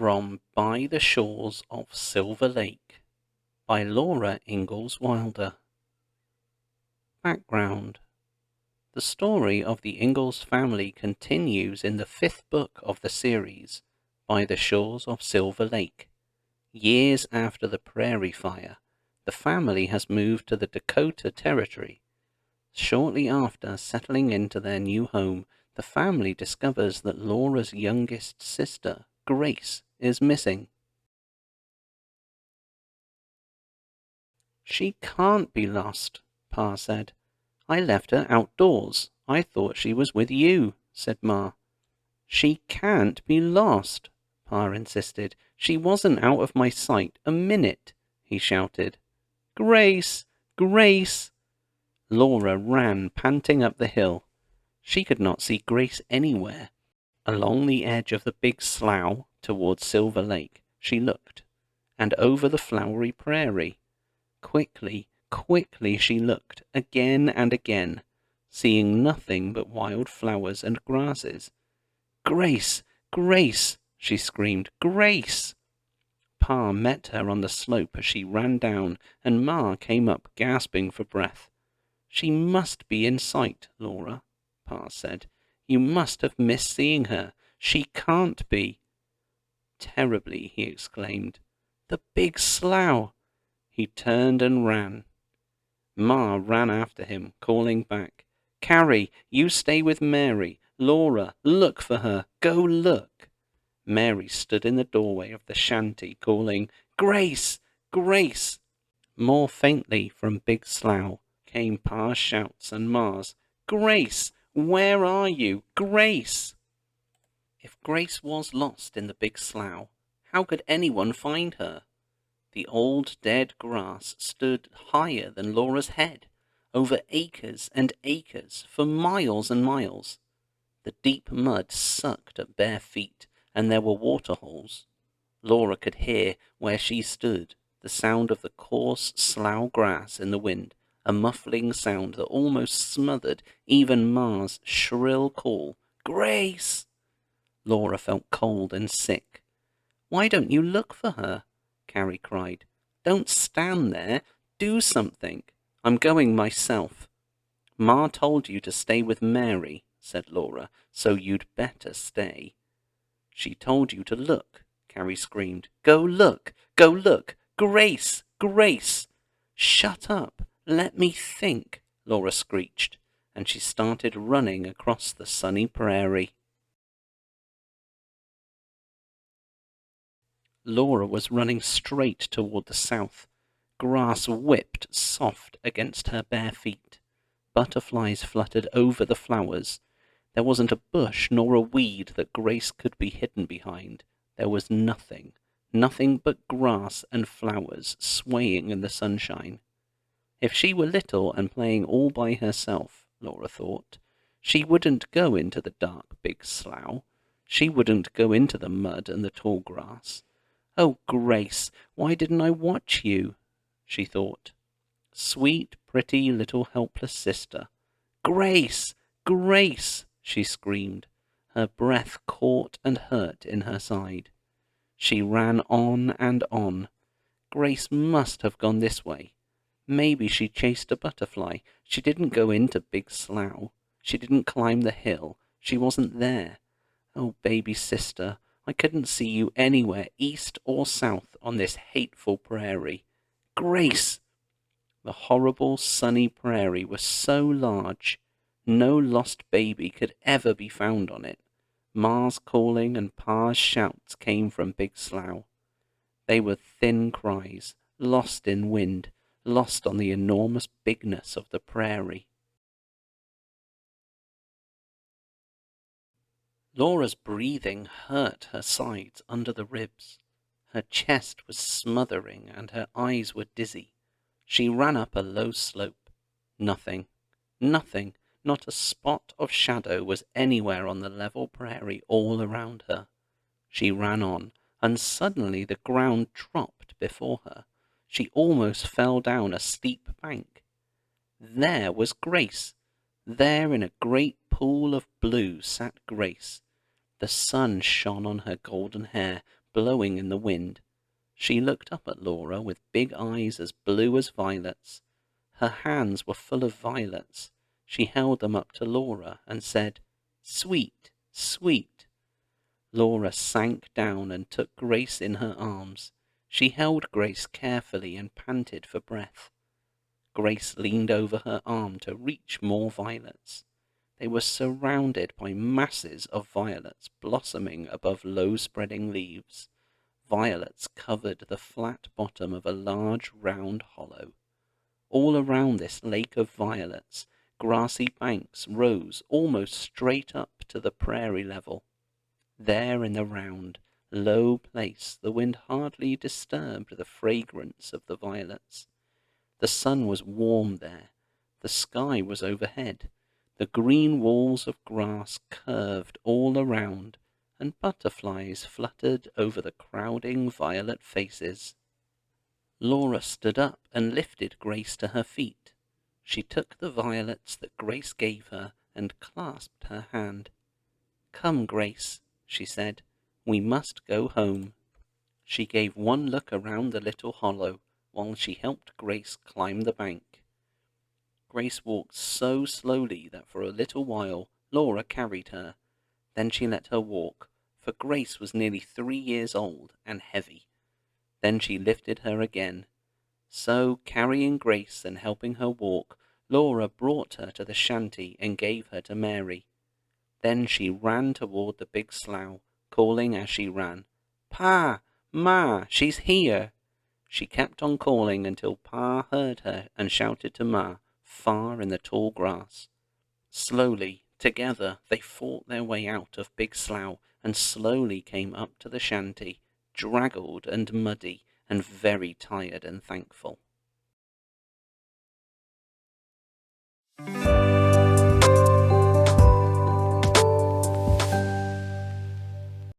from By the Shores of Silver Lake by Laura Ingalls Wilder. Background: the story of the Ingalls family continues in the 5th book of the series, By the Shores of Silver Lake. Years after the prairie fire, the family has moved to the Dakota territory. Shortly after settling into their new home, the family discovers that Laura's youngest sister, Grace, is missing. "She can't be lost," Pa said. "I left her outdoors. I thought she was with you," said Ma. "She can't be lost," Pa insisted. "She wasn't out of my sight a minute," he shouted. "Grace! Grace!" Laura ran panting up the hill. She could not see Grace anywhere. Along the edge of the big slough towards Silver Lake she looked, and over the flowery prairie. Quickly, quickly she looked, again and again, seeing nothing but wild flowers and grasses. "Grace! Grace!" she screamed. "Grace!" Pa met her on the slope as she ran down, and Ma came up gasping for breath. "She must be in sight, Laura," Pa said. "You must have missed seeing her. She can't be." "Terribly," he exclaimed. "The big slough!" He turned and ran. Ma ran after him, calling back, "Carrie, you stay with Mary. Laura, look for her. Go look." Mary stood in the doorway of the shanty, calling, "Grace! Grace!" More faintly from Big Slough came Pa's shouts and Ma's, "Grace! Where are you? Grace!" If Grace was lost in the Big Slough, how could anyone find her? The old dead grass stood higher than Laura's head, over acres and acres, for miles and miles. The deep mud sucked at bare feet, and there were waterholes. Laura could hear, where she stood, the sound of the coarse slough grass in the wind, a muffling sound that almost smothered even Ma's shrill call, "Grace!" Laura felt cold and sick. "Why don't you look for her?" Carrie cried. "Don't stand there. Do something. I'm going myself." "Ma told you to stay with Mary," said Laura, "so you'd better stay." "She told you to look," Carrie screamed. "Go look! Go look! Grace! Grace!" "Shut up! Let me think!" Laura screeched, and she started running across the sunny prairie. Laura was running straight toward the south. Grass whipped soft against her bare feet. Butterflies fluttered over the flowers. There wasn't a bush nor a weed that Grace could be hidden behind. There was nothing, nothing but grass and flowers swaying in the sunshine. If she were little and playing all by herself, Laura thought, she wouldn't go into the dark big slough. She wouldn't go into the mud and the tall grass. "Oh, Grace, why didn't I watch you?" she thought. Sweet, pretty little helpless sister. "Grace! Grace!" she screamed. Her breath caught and hurt in her side. She ran on and on. Grace must have gone this way. Maybe she chased a butterfly. She didn't go into Big Slough. She didn't climb the hill. She wasn't there. Oh, baby sister, I couldn't see you anywhere, east or south, on this hateful prairie. Grace! The horrible sunny prairie was so large, no lost baby could ever be found on it. Ma's calling and Pa's shouts came from Big Slough. They were thin cries, lost in wind, lost on the enormous bigness of the prairie. Laura's breathing hurt her sides under the ribs. Her chest was smothering and her eyes were dizzy. She ran up a low slope. Nothing, nothing, not a spot of shadow was anywhere on the level prairie all around her. She ran on, and suddenly the ground dropped before her. She almost fell down a steep bank. There was Grace. There in a great pool of blue sat Grace. The sun shone on her golden hair, blowing in the wind. She looked up at Laura with big eyes as blue as violets. Her hands were full of violets. She held them up to Laura and said, "Sweet, sweet." Laura sank down and took Grace in her arms. She held Grace carefully and panted for breath. Grace leaned over her arm to reach more violets. They were surrounded by masses of violets blossoming above low-spreading leaves. Violets covered the flat bottom of a large round hollow. All around this lake of violets, grassy banks rose almost straight up to the prairie level. There in the round, low place the wind hardly disturbed the fragrance of the violets. The sun was warm there. The sky was overhead. The green walls of grass curved all around, and butterflies fluttered over the crowding violet faces. Laura stood up and lifted Grace to her feet. She took the violets that Grace gave her and clasped her hand. "Come, Grace," she said, "we must go home." She gave one look around the little hollow while she helped Grace climb the bank. Grace walked so slowly that for a little while Laura carried her. Then she let her walk, for Grace was nearly 3 years old and heavy. Then she lifted her again. So, carrying Grace and helping her walk, Laura brought her to the shanty and gave her to Mary. Then she ran toward the big slough, calling as she ran, "Pa! Ma! She's here!" She kept on calling until Pa heard her and shouted to Ma, far in the tall grass. Slowly, together, they fought their way out of Big Slough and slowly came up to the shanty, draggled and muddy and very tired and thankful.